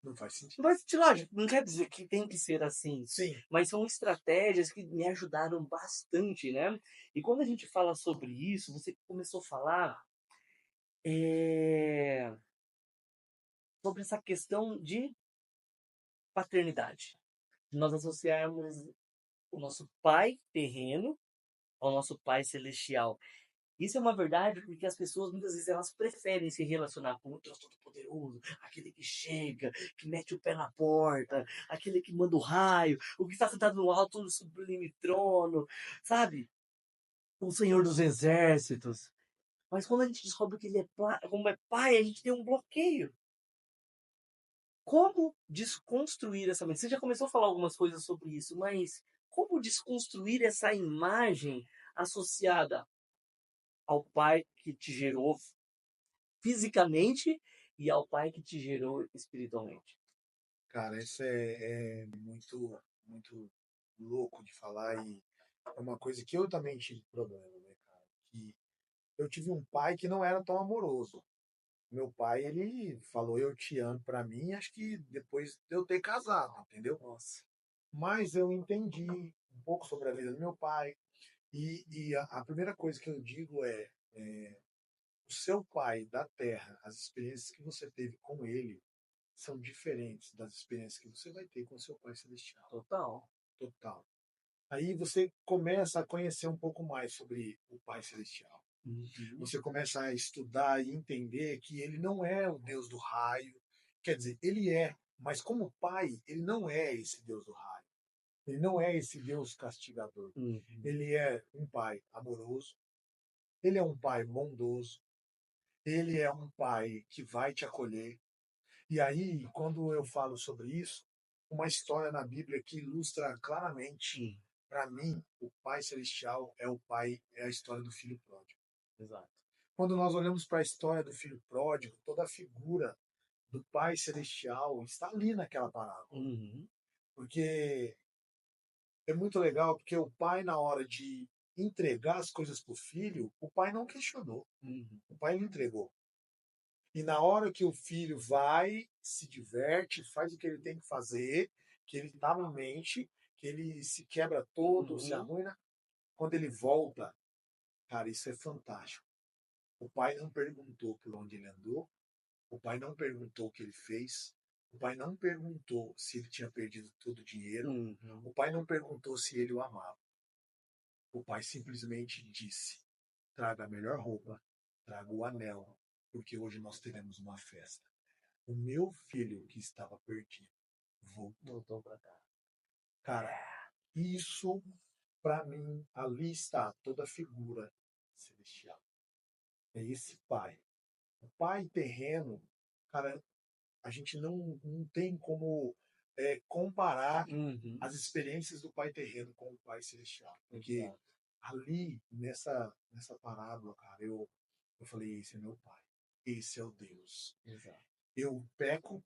Não faz sentido. Não vai sentir lógico, não quer dizer que tem que ser assim, Sim. mas são estratégias que me ajudaram bastante, né? E quando a gente fala sobre isso, você começou a falar é, sobre essa questão de paternidade. Nós associarmos o nosso pai terreno ao nosso pai celestial. Isso é uma verdade porque as pessoas muitas vezes elas preferem se relacionar com o Deus Todo-Poderoso, aquele que chega, que mete o pé na porta, aquele que manda o raio, o que está sentado no alto do sublime trono, sabe? O Senhor dos Exércitos. Mas quando a gente descobre que ele é como é pai, a gente tem um bloqueio. Como desconstruir essa mente? Você já começou a falar algumas coisas sobre isso, mas como desconstruir essa imagem associada ao pai que te gerou fisicamente e ao pai que te gerou espiritualmente? Cara, isso é muito, muito louco de falar e é uma coisa que eu também tive problema, né, cara? Que eu tive um pai que não era tão amoroso. Meu pai, ele falou eu te amo pra mim, acho que depois de eu ter casado, entendeu? Nossa. Mas eu entendi um pouco sobre a vida do meu pai e a primeira coisa que eu digo é o seu pai da terra, as experiências que você teve com ele são diferentes das experiências que você vai ter com o seu pai celestial. Total. Total. Aí você começa a conhecer um pouco mais sobre o Pai Celestial. Uhum. Você começa a estudar e entender que ele não é o Deus do raio. Quer dizer, ele é, mas como pai, ele não é esse Deus do raio. Ele não é esse Deus castigador. Uhum. Ele é um pai amoroso, ele é um pai bondoso, ele é um pai que vai te acolher. E aí, quando eu falo sobre isso, uma história na Bíblia que ilustra claramente, Sim, para mim, o Pai Celestial é o pai, é a história do filho pródigo. exato. Quando nós olhamos para a história do filho pródigo, toda a figura do Pai Celestial está ali naquela parábola. Uhum. Porque é muito legal, porque o pai, na hora de entregar as coisas para o filho, o pai não questionou, Uhum. o pai lhe entregou. E na hora que o filho vai, se diverte, faz o que ele tem que fazer, que ele está na mente, que ele se quebra todo, se Uhum. arruina, quando ele volta, cara, isso é fantástico. O pai não perguntou por onde ele andou, o pai não perguntou o que ele fez, o pai não perguntou se ele tinha perdido todo o dinheiro, Uhum. o pai não perguntou se ele o amava. O pai simplesmente disse: traga a melhor roupa, traga o anel, porque hoje nós teremos uma festa. O meu filho que estava perdido voltou. Voltou pra cá. Cara, isso, para mim, ali está toda a figura celestial. É esse pai. O pai terreno, cara, a gente não tem como comparar Uhum. as experiências do pai terreno com o pai celestial. Porque Exato. ali, nessa parábola, cara, eu falei: esse é meu pai. Esse é o Deus. Exato. Eu peco,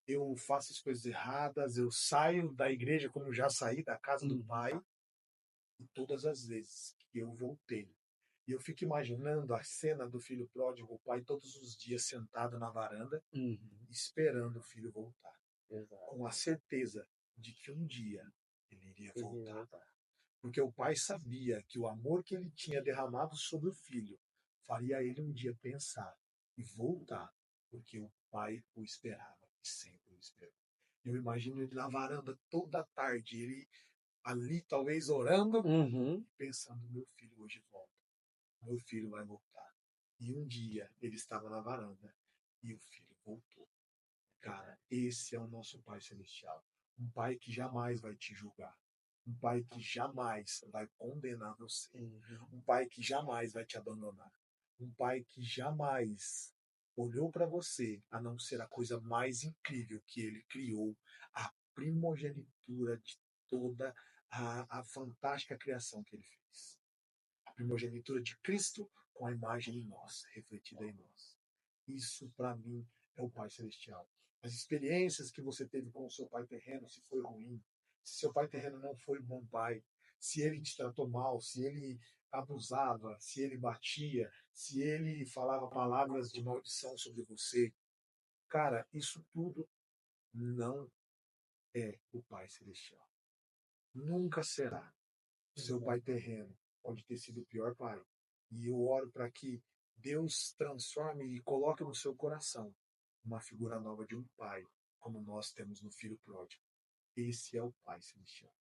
eu faço as coisas erradas, eu saio da igreja como eu já saí da casa do Uhum. pai, e todas as vezes que eu voltei, E eu fico imaginando a cena do filho pródigo, o pai todos os dias sentado na varanda, Uhum. esperando o filho voltar, Exato. com a certeza de que um dia ele iria Ele ia voltar. voltar. Porque o pai sabia que o amor que ele tinha derramado sobre o filho faria ele um dia pensar e voltar, porque o pai o esperava e sempre o esperou. Eu imagino ele na varanda toda tarde, ele ali talvez orando, Uhum. pensando: meu filho hoje volta, meu filho vai voltar. E um dia ele estava na varanda e o filho voltou. Cara, esse é o nosso Pai Celestial. Um Pai que jamais vai te julgar. Um Pai que jamais vai condenar você. Uhum. Um Pai que jamais vai te abandonar. Um Pai que jamais olhou para você a não ser a coisa mais incrível que ele criou, a primogenitura de toda a fantástica criação que ele fez. A primogenitura de Cristo com a imagem em nós, refletida em nós. Isso, para mim, é o Pai Celestial. As experiências que você teve com o seu pai terreno, se foi ruim, se seu pai terreno não foi um bom pai, se ele te tratou mal, se ele abusava, se ele batia, se ele falava palavras de maldição sobre você, cara, isso tudo não é o Pai Celestial. Nunca será. O seu pai terreno pode ter sido o pior pai. E eu oro para que Deus transforme e coloque no seu coração uma figura nova de um pai, como nós temos no filho pródigo. Esse é o Pai Celestial.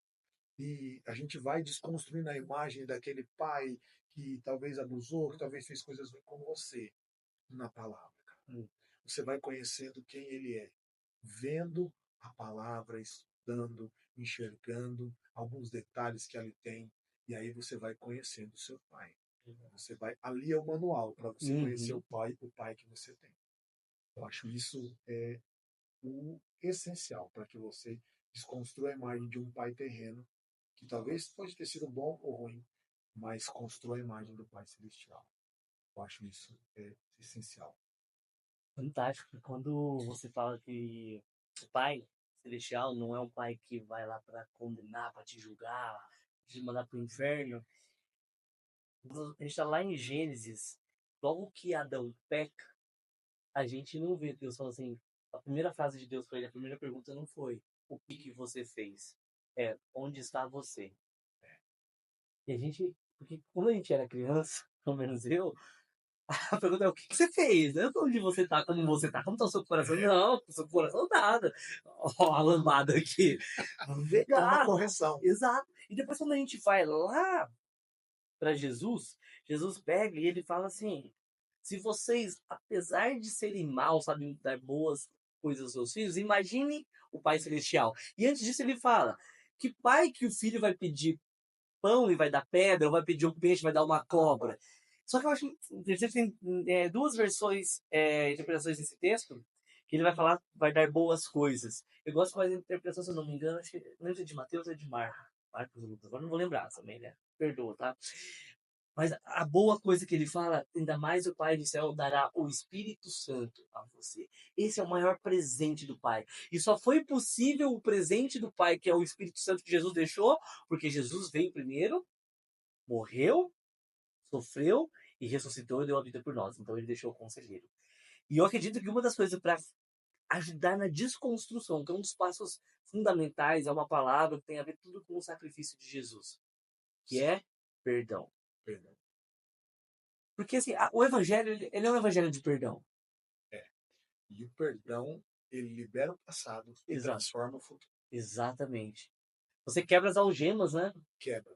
E a gente vai desconstruindo a imagem daquele pai que talvez abusou, que talvez fez coisas ruins com você, na palavra. Cara. Você vai conhecendo quem ele é, vendo a palavra, estudando, enxergando alguns detalhes que ali tem, e aí você vai conhecendo o seu pai. Você vai, ali é o manual para você conhecer Uhum. o pai que você tem. Eu acho isso o essencial para que você desconstrua a imagem de um pai terreno, que talvez pode ter sido bom ou ruim, mas construa a imagem do Pai Celestial. Eu acho isso essencial. Fantástico. Quando você fala que o Pai Celestial não é um pai que vai lá para condenar, para te julgar, te mandar para o inferno. A gente está lá em Gênesis. Logo que Adão peca, a gente não vê Deus falando assim. A primeira frase de Deus para ele, a primeira pergunta não foi: o que que você fez? É: onde está você? E a gente, porque quando a gente era criança, pelo menos eu, a pergunta é: o que que você fez? Não é onde você tá, como você tá, como tá o seu coração? Não, o seu coração nada. Ó, a lambada aqui. Vamos É uma pegar. correção. Exato. E depois, quando a gente vai lá para Jesus, Jesus pega e ele fala assim: se vocês, apesar de serem maus, sabem dar boas coisas aos seus filhos, imagine o Pai Celestial. E antes disso ele fala: que pai que o filho vai pedir pão e vai dar pedra, ou vai pedir um peixe e vai dar uma cobra? Só que eu acho interessante, tem duas versões, interpretações desse texto, que ele vai falar, vai dar boas coisas. Eu gosto mais da interpretação, se eu não me engano, acho que não é de Mateus, é de Marcos ou Lucas, agora não vou lembrar também, né? Perdoa, tá? Mas a boa coisa que ele fala, ainda mais o Pai do céu dará o Espírito Santo a você. Esse é o maior presente do Pai. E só foi possível o presente do Pai, que é o Espírito Santo que Jesus deixou, porque Jesus veio primeiro, morreu, sofreu e ressuscitou e deu a vida por nós. Então ele deixou o conselheiro. E eu acredito que uma das coisas para ajudar na desconstrução, que é um dos passos fundamentais, é uma palavra que tem a ver tudo com o sacrifício de Jesus, que é perdão. Perdão. Porque assim, o evangelho, ele é um evangelho de perdão. E o perdão, ele libera o passado e Exato. transforma o futuro. Exatamente. Você quebra as algemas, né? Quebra.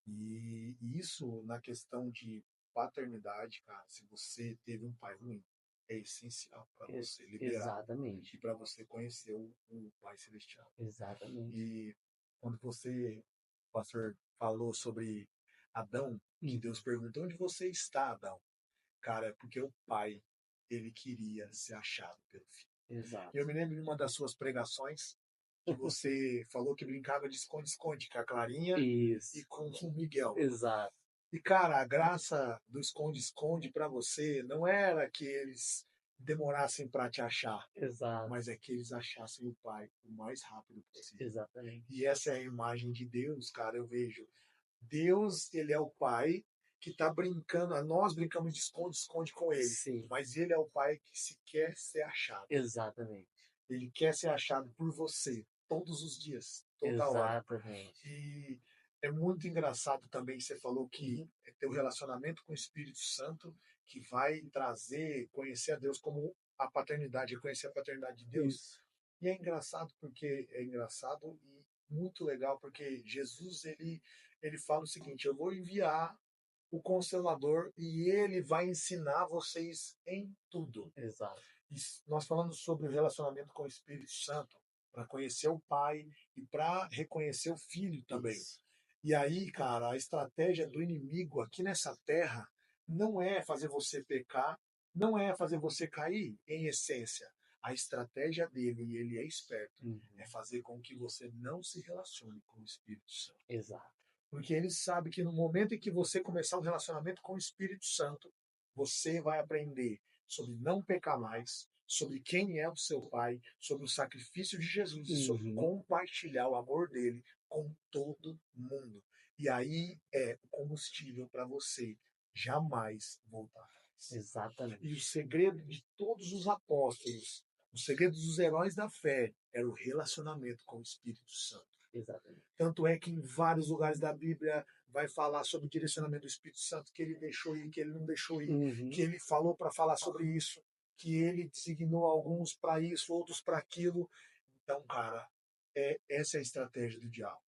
E isso na questão de paternidade, cara, se você teve um pai ruim, é essencial para você liberar Exatamente. e para você conhecer o Pai Celestial. Exatamente. E quando você, pastor, falou sobre Adão, que Deus perguntou: onde você está, Adão? Cara, é porque o pai, ele queria ser achado pelo filho. Exato. Eu me lembro de uma das suas pregações que você falou que brincava de esconde-esconde com a Clarinha e Isso. com o Miguel. Exato. E, cara, a graça do esconde-esconde para você não era que eles demorassem para te achar, Exato. mas é que eles achassem o pai o mais rápido possível. Exatamente. E essa é a imagem de Deus, cara. Eu vejo Deus, ele é o pai que está brincando, nós brincamos de esconde-esconde com ele, Sim, mas ele é o pai que se quer ser achado. exatamente. Ele quer ser achado por você todos os dias, toda hora. Exatamente. E é muito engraçado também que você falou que Uhum. é ter o relacionamento com o Espírito Santo que vai trazer, conhecer a Deus como a paternidade, reconhecer a paternidade de Deus. Isso. E é engraçado porque é engraçado e muito legal porque Jesus ele fala o seguinte: eu vou enviar o Consolador e ele vai ensinar vocês em tudo. Exato. E nós falamos sobre o relacionamento com o Espírito Santo para conhecer o Pai e para reconhecer o Filho também. Isso. E aí, cara, a estratégia do inimigo aqui nessa terra não é fazer você pecar, não é fazer você cair em essência. A estratégia dele, e ele é esperto, Uhum. é fazer com que você não se relacione com o Espírito Santo. Exato. Porque ele sabe que no momento em que você começar um relacionamento com o Espírito Santo, você vai aprender sobre não pecar mais, sobre quem é o seu Pai, sobre o sacrifício de Jesus e sobre Uhum. compartilhar o amor dele com todo mundo. E aí é o combustível para você jamais voltar atrás. E o Exatamente. segredo de todos os apóstolos, o segredo dos heróis da fé, era o relacionamento com o Espírito Santo. Exatamente. Tanto é que em vários lugares da Bíblia vai falar sobre o direcionamento do Espírito Santo, que ele deixou ir, que ele não deixou ir, Uhum. que ele falou para falar sobre isso, que ele designou alguns para isso, outros para aquilo. Então, cara, essa é a estratégia do diabo.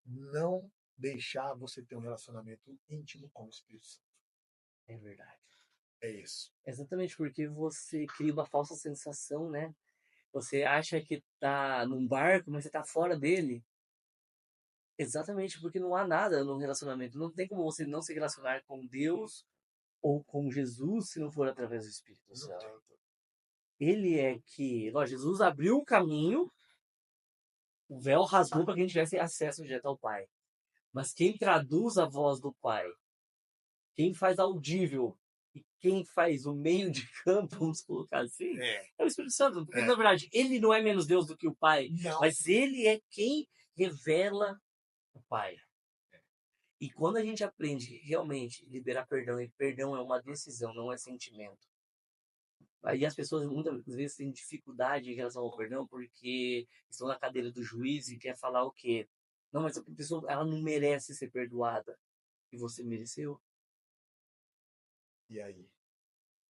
Não deixar você ter um relacionamento íntimo com o Espírito Santo. É verdade. É isso. Exatamente, porque você cria uma falsa sensação, né? Você acha que tá num barco, mas você tá fora dele. Exatamente, porque não há nada no relacionamento. Não tem como você não se relacionar com Deus ou com Jesus se não for através do Espírito Não Santo. tem. Ele é que, ó, Jesus abriu o caminho, o véu rasgou para que a gente tivesse acesso direto ao Pai. Mas quem traduz a voz do Pai, quem faz audível e quem faz o meio de campo, vamos colocar assim, É, é o Espírito Santo. Porque, é. na verdade, ele não é menos Deus do que o Pai, Não. mas ele é quem revela o Pai. E quando a gente aprende realmente a liberar perdão, e perdão é uma decisão, não é sentimento. Aí as pessoas muitas vezes têm dificuldade em relação ao perdão porque estão na cadeira do juiz e quer falar o quê? Não, mas a pessoa ela não merece ser perdoada. E você mereceu. E aí?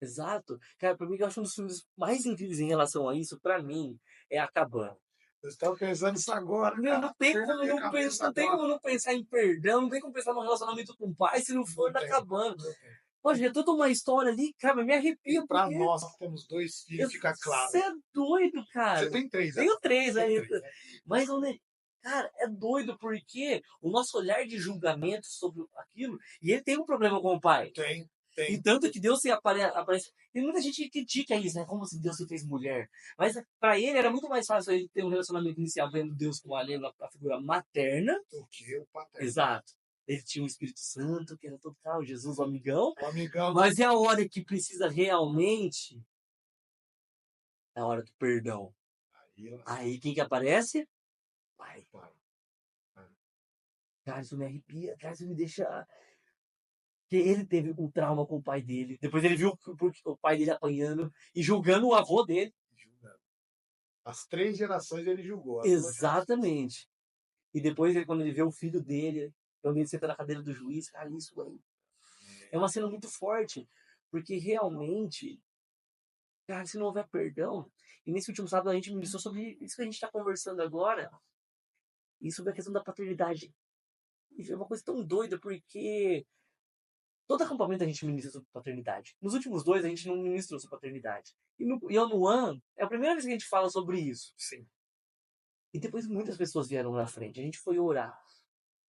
Exato. Cara, pra mim, eu acho um dos filmes mais incríveis em relação a isso, pra mim, é A Cabana. Eu estava pensando nisso agora, Meu, cara. não tem Veio na como minha não cabeça pensar, não tem agora. como não pensar em perdão, não tem como pensar no relacionamento com o pai se não for Não da tem. Cabana. Não tem. Poxa, é toda uma história ali, cara, me E arrepia para porque nós que temos dois filhos, fica claro. você é doido, Você cara. tem três Tenho agora. três Tem ainda. três, né? Mas, cara, é doido porque o nosso olhar de julgamento sobre aquilo, e ele tem um problema com o pai. Tem, E tem. tanto que Deus se aparece. Tem muita gente que critica isso, né? Como se Deus se fez mulher. Mas pra ele era muito mais fácil ele ter um relacionamento inicial vendo Deus com a figura materna. Do que o paterno. Exato. Ele tinha o Espírito Santo, que era total, Jesus, o amigão. O amigão. Mas é a hora que precisa realmente, é a hora do perdão. Aí, Aí quem que aparece? Pai. pai. Cara, isso me arrepia, cara, isso me deixa. Que ele teve um trauma com o pai dele. Depois ele viu o pai dele apanhando e julgando o avô dele. Julgando. As três gerações ele julgou. As duas gerações. Exatamente. E depois, quando ele vê o filho dele, quando ele senta na cadeira do juiz, cara, isso aí é uma cena muito forte. Porque realmente, cara, se não houver perdão. E nesse último sábado a gente ministrou sobre isso que a gente está conversando agora. E sobre a questão da paternidade. E é uma coisa tão doida, porque todo acampamento a gente ministra sobre paternidade. Nos últimos dois a gente não ministrou sobre paternidade. E no Yonuan, é a primeira vez que a gente fala sobre isso. Sim. E depois muitas pessoas vieram na frente. A gente foi orar.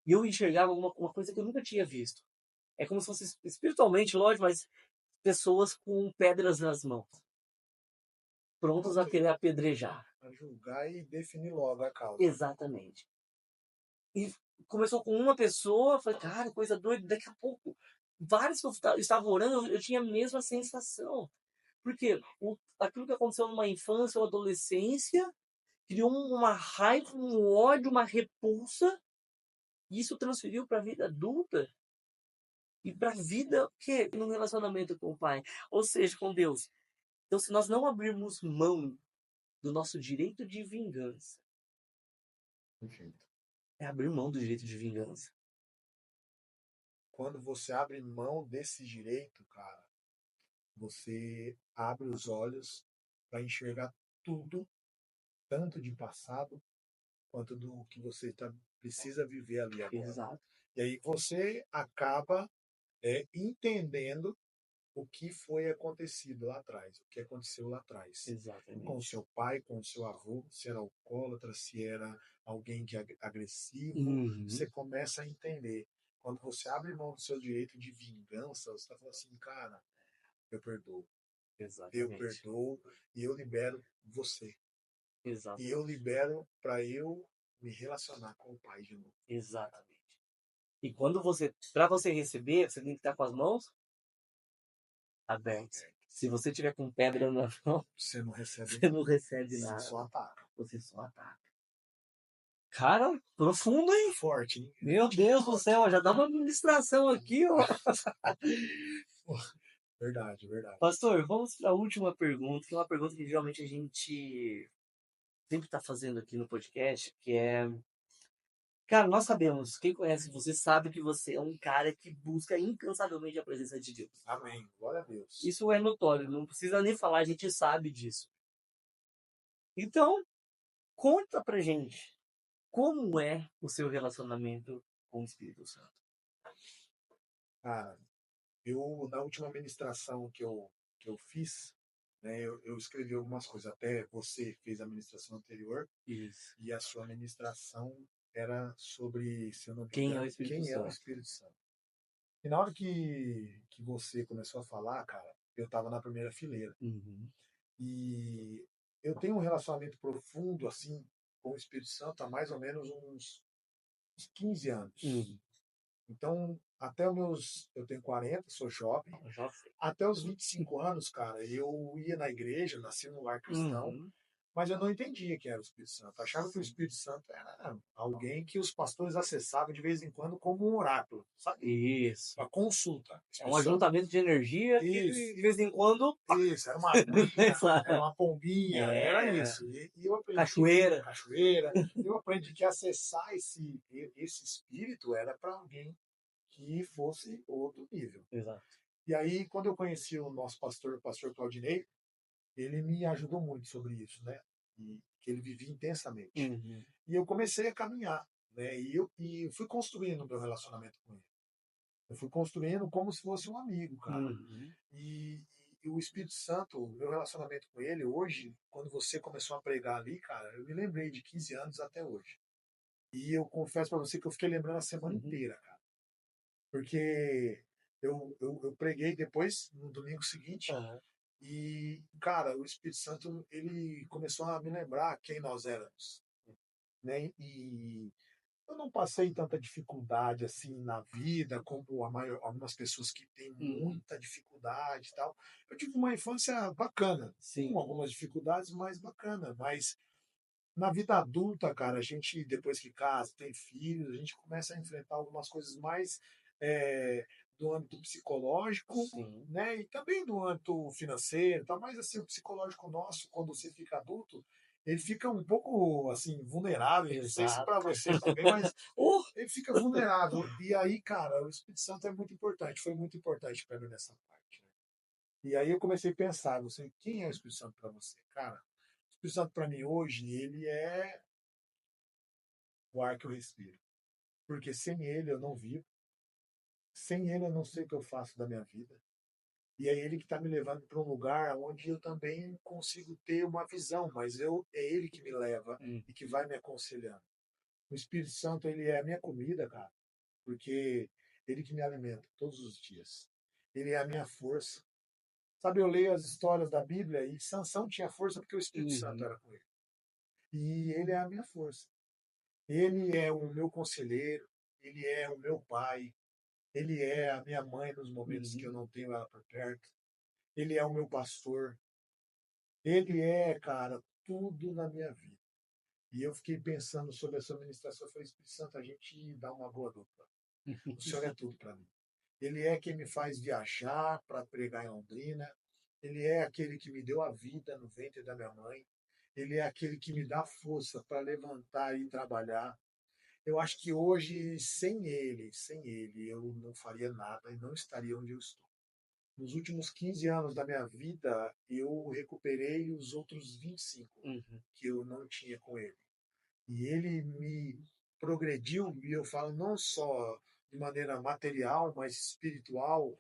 E eu enxergava uma coisa que eu nunca tinha visto. É como se fosse espiritualmente, lógico, mas pessoas com pedras nas mãos. Prontos a querer apedrejar. A julgar e definir logo a causa. Exatamente. E começou com uma pessoa, falei, cara, coisa doida. Daqui a pouco, vários que eu estava orando, eu tinha a mesma sensação. Porque aquilo que aconteceu numa infância ou adolescência criou uma raiva, um ódio, uma repulsa, e isso transferiu para a vida adulta. e para a vida, o quê? No relacionamento com o Pai, ou seja, com Deus. Então, se nós não abrirmos mão do nosso direito de vingança, Perfeito. é abrir mão do direito de vingança. Quando você abre mão desse direito, cara, você abre os olhos para enxergar tudo, tanto de passado quanto do que você precisa viver ali agora. Exato, E aí você acaba entendendo o que foi acontecido lá atrás, o que aconteceu lá atrás. Com o exatamente. seu pai, com o seu avô, se era alcoólatra, se era alguém que é agressivo, você Uhum, começa a entender. Quando você abre mão do seu direito de vingança, você está falando assim, cara, eu perdoo. Eu exatamente, perdoo e eu libero você. E eu exatamente, libero para eu me relacionar com o pai de novo. exatamente. E quando você, para você receber, você tem que estar com as mãos abertas. Se você tiver com pedra na mão, Você não recebe você não nada, recebe você nada. só ataca. Você só ataca. Cara, profundo, hein? Forte, hein? Meu Deus do céu, já dá uma administração aqui, ó. Verdade, verdade. Pastor, vamos para a última pergunta, que é uma pergunta que geralmente a gente sempre está fazendo aqui no podcast, que é... Cara, nós sabemos, quem conhece você sabe que você é um cara que busca incansavelmente a presença de Deus. Amém. Glória a Deus. Isso é notório, não precisa nem falar, a gente sabe disso. Então, conta pra gente, como é o seu relacionamento com o Espírito Santo? Cara, eu, na última ministração que eu fiz, né, eu escrevi algumas coisas. Até você fez a ministração anterior Isso. e a sua ministração era sobre, se eu não me Quem é o engano, Espírito quem é o Santo? Espírito Santo. E na hora que você começou a falar, cara, eu estava na primeira fileira. Uhum. E eu tenho um relacionamento profundo, assim, com o Espírito Santo há mais ou menos uns 15 anos. Uhum. Então, até os meus. Eu tenho 40, sou jovem. Eu já sei. Até os 25 anos, cara, eu ia na igreja, nasci num lar cristão, Uhum. mas eu não entendia quem era o Espírito Santo. Eu achava que o Espírito Santo era alguém que os pastores acessavam de vez em quando como um oráculo, sabe? Isso. Uma consulta. O É um Espírito Santo. ajuntamento de energia que Isso, de vez em quando. Pá, isso. Era uma aguinha, era essa- uma pombinha, era é. isso. E eu aprendi que. Cachoeira. Cachoeira. Eu aprendi que acessar esse espírito era para alguém que fosse outro nível. Exato. E aí, quando eu conheci o nosso pastor, o pastor Claudinei, ele me ajudou muito sobre isso, né? E que ele vivia intensamente. Uhum. E eu comecei a caminhar, né? E eu fui construindo o meu relacionamento com ele. Eu fui construindo como se fosse um amigo, cara. Uhum. E o Espírito Santo, o meu relacionamento com ele, hoje, quando você começou a pregar ali, cara, eu me lembrei de 15 anos até hoje. E eu confesso para você que eu fiquei lembrando a semana Uhum. inteira, cara. Porque eu preguei depois, no domingo seguinte, Aham. e, cara, o Espírito Santo, ele começou a me lembrar quem nós éramos, né? E eu não passei tanta dificuldade assim na vida como algumas pessoas que têm Uhum. muita dificuldade e tal. Eu tive uma infância bacana, Sim. com algumas dificuldades, mas bacana. Mas na vida adulta, cara, a gente, depois que casa, tem filhos, a gente começa a enfrentar algumas coisas mais é, do âmbito psicológico, Sim. né? E também do âmbito financeiro, tá? Mas assim, o psicológico nosso, quando você fica adulto, ele fica um pouco assim vulnerável. Não sei se Exato. para você também, mas Oh! ele fica vulnerável. E aí, cara, o Espírito Santo é muito importante, foi muito importante para mim nessa parte. Né? E aí eu comecei a pensar, você, quem é o Espírito Santo para você, cara? O Espírito Santo para mim hoje, ele é o ar que eu respiro. Porque sem ele eu não vivo, sem ele eu não sei o que eu faço da minha vida. E é ele que está me levando para um lugar onde eu também consigo ter uma visão, mas é ele que me leva Hum. e que vai me aconselhando. O Espírito Santo, ele é a minha comida, cara, porque ele que me alimenta todos os dias. Ele é a minha força. Sabe, eu leio as histórias da Bíblia e Sansão tinha força porque o Espírito Santo Uhum. era com ele. E ele é a minha força. Ele é o meu conselheiro, ele é o meu pai, ele é a minha mãe nos momentos que eu Uhum. não tenho ela por perto. Ele é o meu pastor. Ele é, cara, tudo na minha vida. E eu fiquei pensando sobre essa ministração. Eu falei, Espírito Santo, a gente dá uma boa dupla. O Senhor é tudo para mim. Ele é quem me faz viajar para pregar em Londrina. Ele é aquele que me deu a vida no ventre da minha mãe. Ele é aquele que me dá força para levantar e trabalhar. Eu acho que hoje, sem ele, eu não faria nada e não estaria onde eu estou. Nos últimos 15 anos da minha vida, eu recuperei os outros 25 Uhum. que eu não tinha com ele. E ele me progrediu, e eu falo não só de maneira material, mas espiritual,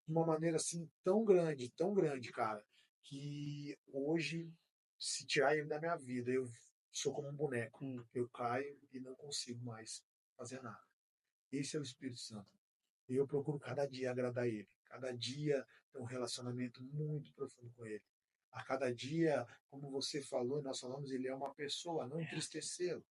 de uma maneira assim tão grande, cara, que hoje, se tirar ele da minha vida, eu sou como um boneco. Hum. Eu caio e não consigo mais fazer nada. Esse é o Espírito Santo. E eu procuro cada dia agradar ele. Cada dia ter um relacionamento muito profundo com ele. A cada dia, como você falou, nós falamos, ele é uma pessoa, não entristecê-lo.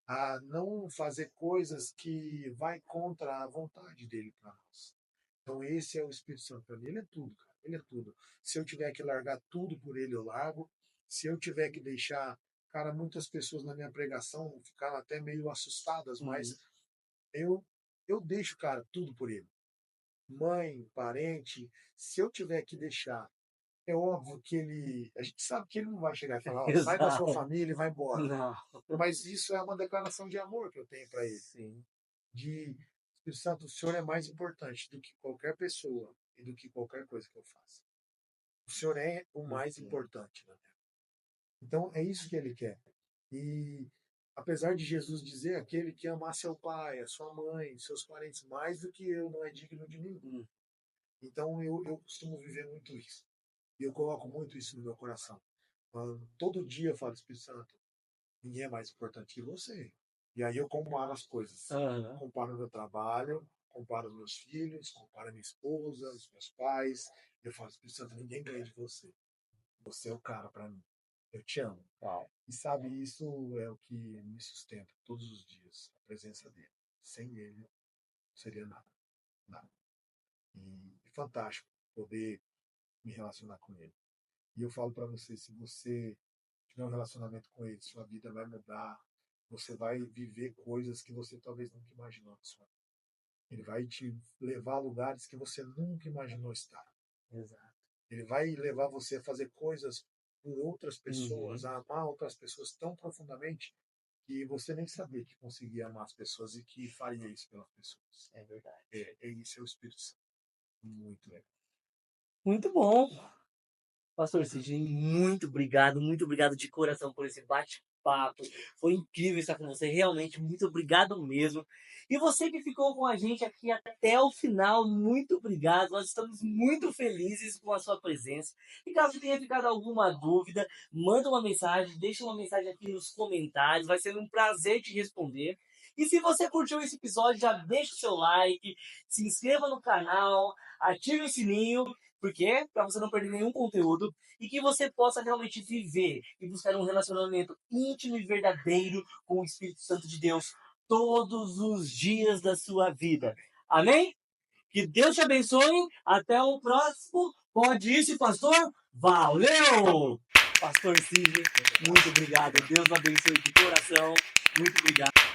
A não fazer coisas que vai contra a vontade dele para nós. Então esse é o Espírito Santo para mim. Ele é tudo, cara. Ele é tudo. Se eu tiver que largar tudo por ele, eu largo. Se eu tiver que deixar, cara, muitas pessoas na minha pregação ficaram até meio assustadas, mas Uhum. eu eu deixo, cara, tudo por ele. Mãe, parente, se eu tiver que deixar, é óbvio que ele, a gente sabe que ele não vai chegar e falar, ó, sai da sua Exato. família e vai embora. Não. Mas isso é uma declaração de amor que eu tenho para ele. Sim. De Espírito Santo, o Senhor é mais importante do que qualquer pessoa e do que qualquer coisa que eu faça. O Senhor é o mais Uhum. importante na minha vida. Então é isso que ele quer. E apesar de Jesus dizer, aquele que amar seu pai, a sua mãe, seus parentes mais do que eu não é digno de mim. Hum. Então eu costumo viver muito isso. E eu coloco muito isso no meu coração. Todo dia eu falo, Espírito Santo, ninguém é mais importante que você. E aí eu comparo as coisas. Aham. Comparo o meu trabalho, comparo os meus filhos, comparo a minha esposa, os meus pais. Eu falo, Espírito Santo, ninguém ganha de você. Você é o cara para mim. Eu te amo. Uau. E sabe, isso é o que me sustenta todos os dias, a presença dele. Sem ele, não seria nada. Nada. E é fantástico poder me relacionar com ele. E eu falo para você, se você tiver um relacionamento com ele, sua vida vai mudar. Você vai viver coisas que você talvez nunca imaginou na sua vida. Ele vai te levar a lugares que você nunca imaginou estar. Exato. Ele vai levar você a fazer coisas por outras pessoas, Uhum. a amar outras pessoas tão profundamente que você nem sabia que conseguia amar as pessoas e que faria isso pelas pessoas. É verdade. Isso é o Espírito Santo. Muito legal. Muito bom. Pastor Sidney, muito obrigado de coração por esse bate-papo. Foi incrível estar com você, realmente, muito obrigado mesmo. E você que ficou com a gente aqui até o final, muito obrigado. Nós estamos muito felizes com a sua presença. E caso tenha ficado alguma dúvida, manda uma mensagem, deixa uma mensagem aqui nos comentários, vai ser um prazer te responder. E se você curtiu esse episódio, já deixa o seu like, se inscreva no canal, ative o sininho. Por quê? Para você não perder nenhum conteúdo e que você possa realmente viver e buscar um relacionamento íntimo e verdadeiro com o Espírito Santo de Deus todos os dias da sua vida. Amém? Que Deus te abençoe. Até o próximo. Pode ir, pastor. Valeu! Pastor Sidney, muito obrigado. Deus abençoe de coração. Muito obrigado.